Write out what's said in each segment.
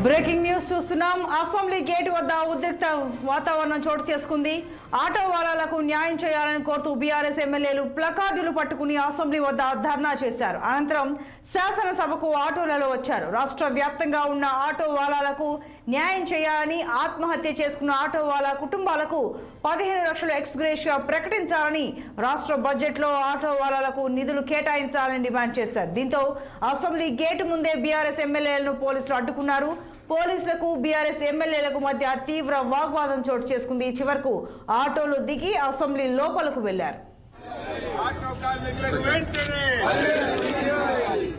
Breaking news చూస్తున్నాం. Assembly gate వద్ద ఉద్రిక్త వాతావరణం చోటు చేసుకుంది. ఆటో వాలాలకు న్యాయం చేయాలని కోరుతూ బీఆర్ఎస్ ఎమ్మెల్యేలు ప్లకార్డులు పట్టుకుని అసెంబ్లీ వద్ద ధర్నా చేశారు. అనంతరం శాసనసభకు ఆటోలలో వచ్చారు. రాష్ట్ర వ్యాప్తంగా ఉన్న ఆటో వాలాలకు న్యాయం చేయాలని, ఆత్మహత్య చేసుకున్న ఆటో వాలా కుటుంబాలకు 15 లక్షల ఎక్స్గ్రేషియా ప్రకటించాలని, రాష్ట్ర బడ్జెట్లో ఆటో వాలాలకు నిధులు కేటాయించాలని డిమాండ్ చేశారు. దీంతో అసెంబ్లీ గేటు ముందే బీఆర్ఎస్ ఎమ్మెల్యేలను పోలీసులు అడ్డుకున్నారు. పోలీసులకు బీఆర్ఎస్ ఎమ్మెల్యేలకు మధ్య తీవ్ర వాగ్వాదం చోటు చేసుకుంది. చివరకు ఆటోలు దిగి అసెంబ్లీ లోపలకు వెళ్లారు.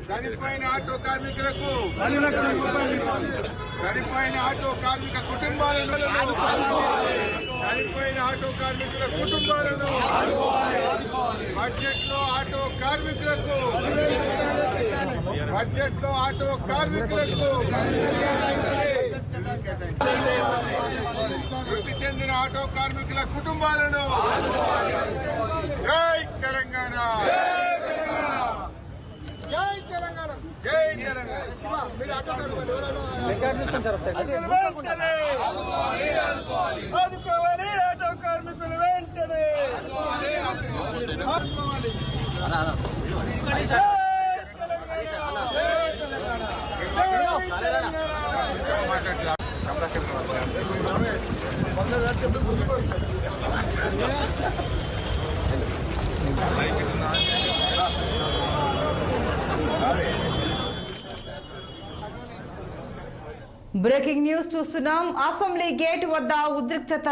చనిపోయిన ఆటో కార్మికులకు చనిపోయిన ఆటో కార్మిక కుటుంబాలను చనిపోయిన ఆటో కార్మికుల కుటుంబాలను బడ్జెట్లో ఆటో కార్మికులకు మృతి చెందిన ఆటో కార్మికుల కుటుంబాలను జై తెలంగాణ, జై తెలంగాణ, జై తెలంగాణ. ఆదుకోవాలి ఆటో కార్మికులు వెంటనే బ్రేకింగ్ న్యూస్ చూస్తున్నాం. అసెంబ్లీ గేట్ వద్ద ఉద్రిక్తత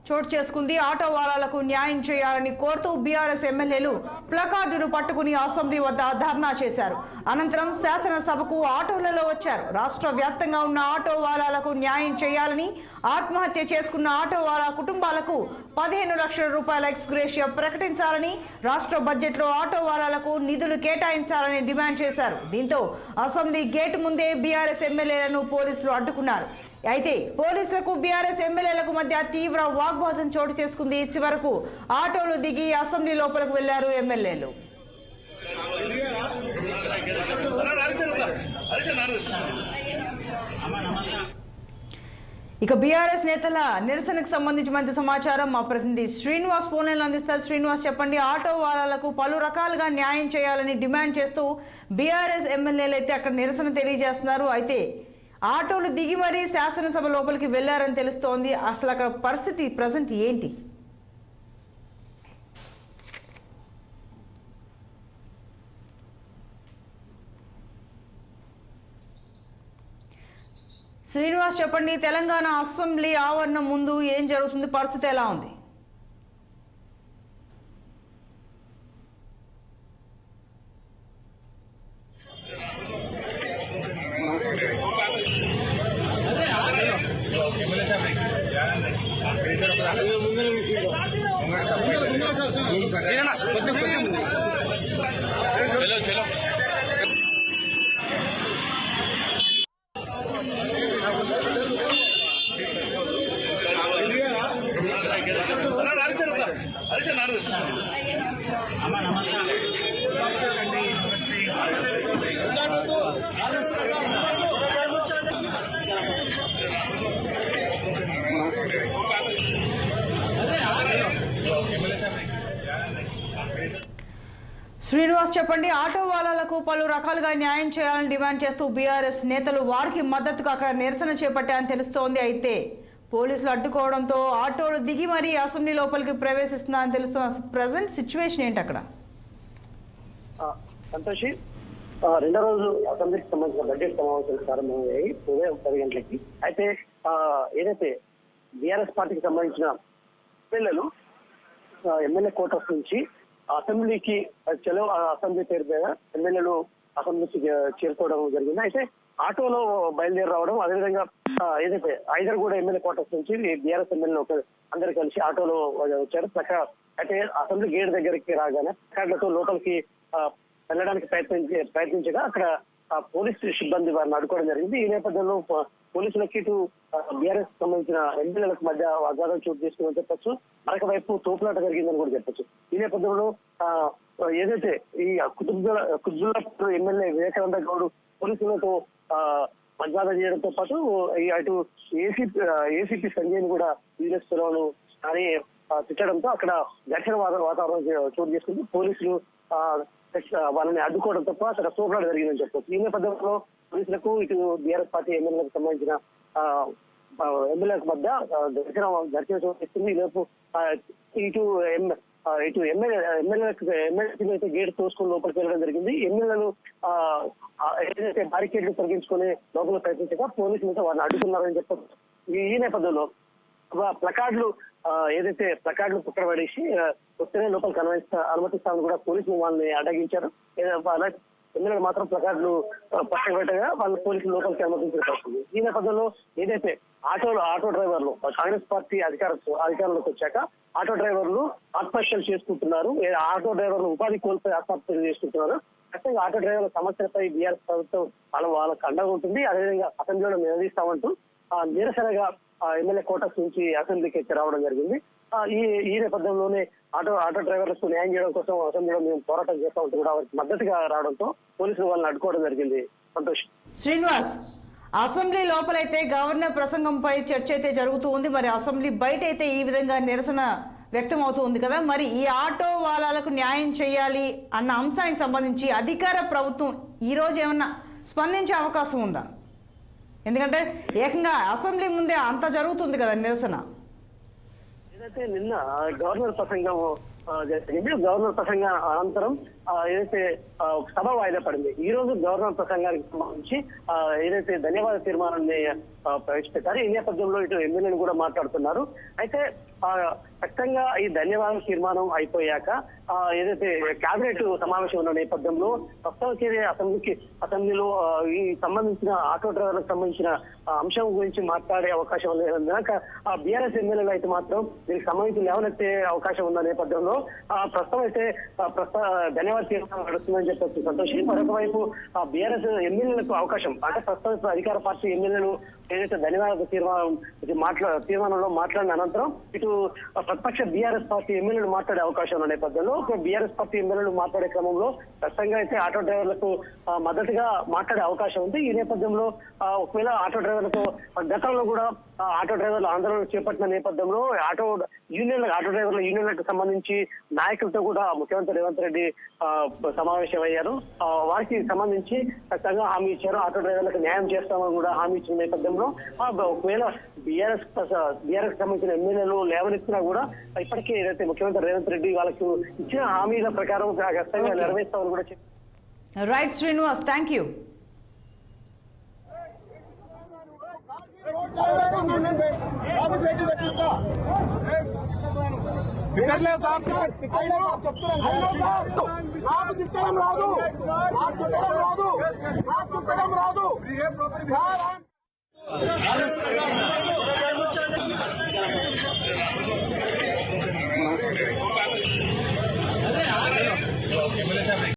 చోటు చేసుకుంది. ఆటో వాలాలకు న్యాయం చేయాలని కోరుతూ బీఆర్ఎస్ ఎమ్మెల్యేలు ప్లకార్డును పట్టుకుని అసెంబ్లీ వద్ద ధర్నా చేశారు. అనంతరం శాసనసభకు ఆటోలలో వచ్చారు. రాష్ట్ర వ్యాప్తంగా ఉన్న ఆటో వాలాలకు న్యాయం చేయాలని, ఆత్మహత్య చేసుకున్న ఆటో వాలా కుటుంబాలకు 15 లక్షల రూపాయల ఎక్స్గ్రేషియా ప్రకటించాలని, రాష్ట్ర బడ్జెట్లో ఆటో వాలాలకు నిధులు కేటాయించాలని డిమాండ్ చేశారు. దీంతో అసెంబ్లీ గేటు ముందే బీఆర్ఎస్ ఎమ్మెల్యేలను పోలీసులు అడ్డుకున్నారు. అయితే పోలీసులకు బీఆర్ఎస్ ఎమ్మెల్యేలకు మధ్య తీవ్ర వాగ్వాదం చోటు చేసుకుంది. చివరకు ఆటోలు దిగి అసెంబ్లీ లోపలికి వెళ్లారు ఎమ్మెల్యేలు. ఇక బీఆర్ఎస్ నేతల నిరసనకు సంబంధించి మధ్య సమాచారం మా ప్రతినిధి శ్రీనివాస్ ఫోన్ లైన్లో అందిస్తారు. శ్రీనివాస్, చెప్పండి. ఆటో వాలాలకు పలు రకాలుగా న్యాయం చేయాలని డిమాండ్ చేస్తూ బీఆర్ఎస్ ఎమ్మెల్యేలు అయితే అక్కడ నిరసన తెలియజేస్తున్నారు. అయితే ఆటోలు దిగి మరీ శాసనసభ లోపలికి వెళ్లారని తెలుస్తోంది. అసలు అక్కడ పరిస్థితి ప్రజెంట్ ఏంటి? శ్రీనివాస్, చెప్పండి. తెలంగాణ అసెంబ్లీ ఆవరణం ముందు ఏం జరుగుతుంది? పరిస్థితి ఎలా ఉంది? శ్రీనివాస్, చెప్పండి. ఆటో వాలాలకు పలు రకాలుగా న్యాయం చేయాలని డిమాండ్ చేస్తూ బీఆర్ఎస్ నేతలు వారికి మద్దతుగా అక్కడ నిరసన చేపట్టారని తెలుస్తోంది. అయితే పోలీసులు అడ్డుకోవడంతో ఆటోలు దిగి మరీ అసెంబ్లీ లోపలికి ప్రవేశిస్తున్నారని తెలుస్తోంది. ప్రజెంట్ సిచ్యువేషన్ ఏంటి అక్కడ? సంతోషి, రెండో రోజు అసెంబ్లీకి సంబంధించిన బడ్జెట్ సమావేశాలు ప్రారంభమయ్యాయి ఉదయం 10 గంటలకి. అయితే ఏదైతే బీఆర్ఎస్ పార్టీకి సంబంధించిన ఎమ్మెల్యేలు ఎమ్మెల్యే కోటర్స్ నుంచి అసెంబ్లీకి చలో అసెంబ్లీ పేరు మీద ఎమ్మెల్యేలు అసెంబ్లీకి చేరుకోవడం జరిగింది. అయితే ఆటోలో బయలుదేరి రావడం, అదేవిధంగా ఏదైతే ఐదర్గూడ ఎమ్మెల్యే క్వార్టర్స్ నుంచి బీఆర్ఎస్ ఎమ్మెల్యేలు అందరు కలిసి ఆటోలో వచ్చారు. అయితే అసెంబ్లీ గేట్ దగ్గరికి రాగానే ప్లకార్డులతో లోపలికి వెళ్ళడానికి ప్రయత్నించగా అక్కడ పోలీస్ సిబ్బంది వారిని అడ్డుకోవడం జరిగింది. ఈ నేపథ్యంలో పోలీసులకి ఇటు బీఆర్ఎస్ సంబంధించిన ఎమ్మెల్యేలకు మధ్య వాగ్వాదం చోటు చేసుకుని చెప్పొచ్చు. మరొక వైపు తోపులాట జరిగిందని కూడా చెప్పొచ్చు. ఈ నేపథ్యంలో ఏదైతే ఈ కుతుబుల్లాపూర్ ఎమ్మెల్యే వివేకానంద గౌడ్ పోలీసులతో మధ్యాహ్నం చేయడంతో పాటు అటు ఏసీపీ సంజయ్ కూడా బిజినెస్ పిలవను అని తిట్టడంతో అక్కడ ఘర్షణ వాతావరణం చోటు చేసుకుంటూ పోలీసులు వాళ్ళని అడ్డుకోవడంతో అక్కడ పోరాటం జరిగిందని చెప్పొచ్చు. ఈ నేపథ్యంలో పోలీసులకు ఇటు బీఆర్ఎస్ పార్టీ ఎమ్మెల్యేలకు సంబంధించిన ఎమ్మెల్యేలకు మధ్య ఘర్షణ చోటు చేసుకుంది. ఈ లోపు ఇటు ఎమ్మెల్యేలకు అయితే గేట్ తోసుకుని లోపలికి వెళ్ళడం జరిగింది. ఎమ్మెల్యేలు ఏదైతే బారికేడ్లు తొలగించుకుని లోపల ప్రయత్నించగా పోలీసులు అయితే వారిని అడ్డుకున్నారని చెప్పొచ్చు. ఈ నేపథ్యంలో ప్లకార్డులు ఏదైతే ప్లకార్డులు పుక్కడ పడేసి వస్తేనే లోపలికి అనుమతిస్తామని కూడా పోలీసులు వాళ్ళని అడ్డగించారు. ఎమ్మెల్యేలు మాత్రం ప్లకార్డులు పక్కన పెట్టగా వాళ్ళు పోలీసులు లోపలికి అనుమతించిన పరిస్థితి. ఈ నేపథ్యంలో ఏదైతే ఆటో డ్రైవర్లు కాంగ్రెస్ పార్టీ అధికారంలోకి వచ్చాక ఆటో డ్రైవర్లు ఆత్మహత్యలు చేసుకుంటున్నారు. ఆటో డ్రైవర్లు ఉపాధి కోల్పోయి ఆత్మహత్యలు చేసుకుంటున్నారు. ఖచ్చితంగా ఆటో డ్రైవర్ల సమస్యలపై బీఆర్ఎస్ ప్రభుత్వం వాళ్ళకు అండగా ఉంటుంది. అదేవిధంగా అసెంబ్లీలో నిలదీస్తామంటూ నిరసనగా ఎమ్మెల్యే కోటర్స్ నుంచి అసెంబ్లీకి ఎత్తి రావడం జరిగింది. ఈ నేపథ్యంలోనే ఆటో డ్రైవర్లకు న్యాయం చేయడం కోసం అసెంబ్లీలో మేము పోరాటం చేస్తామంటూ కూడా వారికి మద్దతుగా రావడంతో పోలీసులు వాళ్ళని అడ్డుకోవడం జరిగింది. సంతోష్. శ్రీనివాస్, అసెంబ్లీ లోపలైతే గవర్నర్ ప్రసంగంపై చర్చ అయితే జరుగుతూ ఉంది. మరి అసెంబ్లీ బయట అయితే ఈ విధంగా నిరసన వ్యక్తం అవుతూ ఉంది కదా. మరి ఈ ఆటో వాళ్ళకు న్యాయం చేయాలి అన్న అంశానికి సంబంధించి అధికార ప్రభుత్వం ఈ రోజు ఏమన్నా స్పందించే అవకాశం ఉందా? ఎందుకంటే ఏకంగా అసెంబ్లీ ముందే అంత జరుగుతుంది కదా నిరసన. ఏదైతే నిన్న గవర్నర్ ప్రసంగం జరిగింది, గవర్నర్ ప్రసంగం అనంతరం ఏదైతే సభ వాయిదా పడింది. ఈ రోజు గవర్నర్ ప్రసంగానికి సంబంధించి ఏదైతే ధన్యవాద తీర్మానాన్ని ప్రవేశపెట్టారు. ఈ నేపథ్యంలో ఇటు ఎమ్మెల్యేలు కూడా మాట్లాడుతున్నారు. అయితే ఖచ్చితంగా ఈ ధన్యవాద తీర్మానం అయిపోయాక ఏదైతే కేబినెట్ సమావేశం ఉన్న నేపథ్యంలో ప్రస్తుతానికి అసెంబ్లీలో ఈ సంబంధించిన ఆటో డ్రైవర్లకు సంబంధించిన అంశం గురించి మాట్లాడే అవకాశం లేదన్నాక బీఆర్ఎస్ ఎమ్మెల్యేలు అయితే మాత్రం దీనికి సంబంధించి లేవనెత్తే అవకాశం ఉన్న నేపథ్యంలో ప్రస్తుతం అయితే ధన్యవాద తీర్మానం నడుస్తుందని చెప్పొచ్చు. సంతోషి. మరొక వైపు బీఆర్ఎస్ ఎమ్మెల్యేలకు అవకాశం అంటే ప్రస్తుతం అధికార పార్టీ ఎమ్మెల్యేలు ఏదైతే ధన్యవాద తీర్మానంలో మాట్లాడిన అనంతరం ఇటు ప్రతిపక్ష బీఆర్ఎస్ పార్టీ ఎమ్మెల్యేలు మాట్లాడే అవకాశం ఉన్న నేపథ్యంలో బీఆర్ఎస్ పార్టీ ఎమ్మెల్యేలు మాట్లాడే క్రమంలో ఖచ్చితంగా అయితే ఆటో డ్రైవర్లకు మద్దతుగా మాట్లాడే అవకాశం ఉంది. ఈ నేపథ్యంలో ఒకవేళ ఆటో డ్రైవర్లకు గతంలో కూడా ఆటో డ్రైవర్లు ఆందోళన చేపట్టిన నేపథ్యంలో ఆటో డ్రైవర్ల యూనియన్లకు సంబంధించి నాయకులతో కూడా ముఖ్యమంత్రి రేవంత్ రెడ్డి సమావేశమయ్యారు. వారికి సంబంధించి ఖచ్చితంగా హామీ ఇచ్చారు. ఆటో డ్రైవర్లకు న్యాయం చేస్తామని కూడా హామీ ఇచ్చిన నేపథ్యంలో ఒకవేళ బీఆర్ఎస్ సంబంధించిన ఎమ్మెల్యేలు లేవనెత్తినా కూడా ఇప్పటికే ఏదైతే ముఖ్యమంత్రి రేవంత్ రెడ్డి వాళ్ళకు ఇచ్చిన హామీల ప్రకారం ఖచ్చితంగా నెరవేర్స్తామని కూడా చెప్పారు. Right Srinivas, thank you. నాకు తిట్టడం రాదు.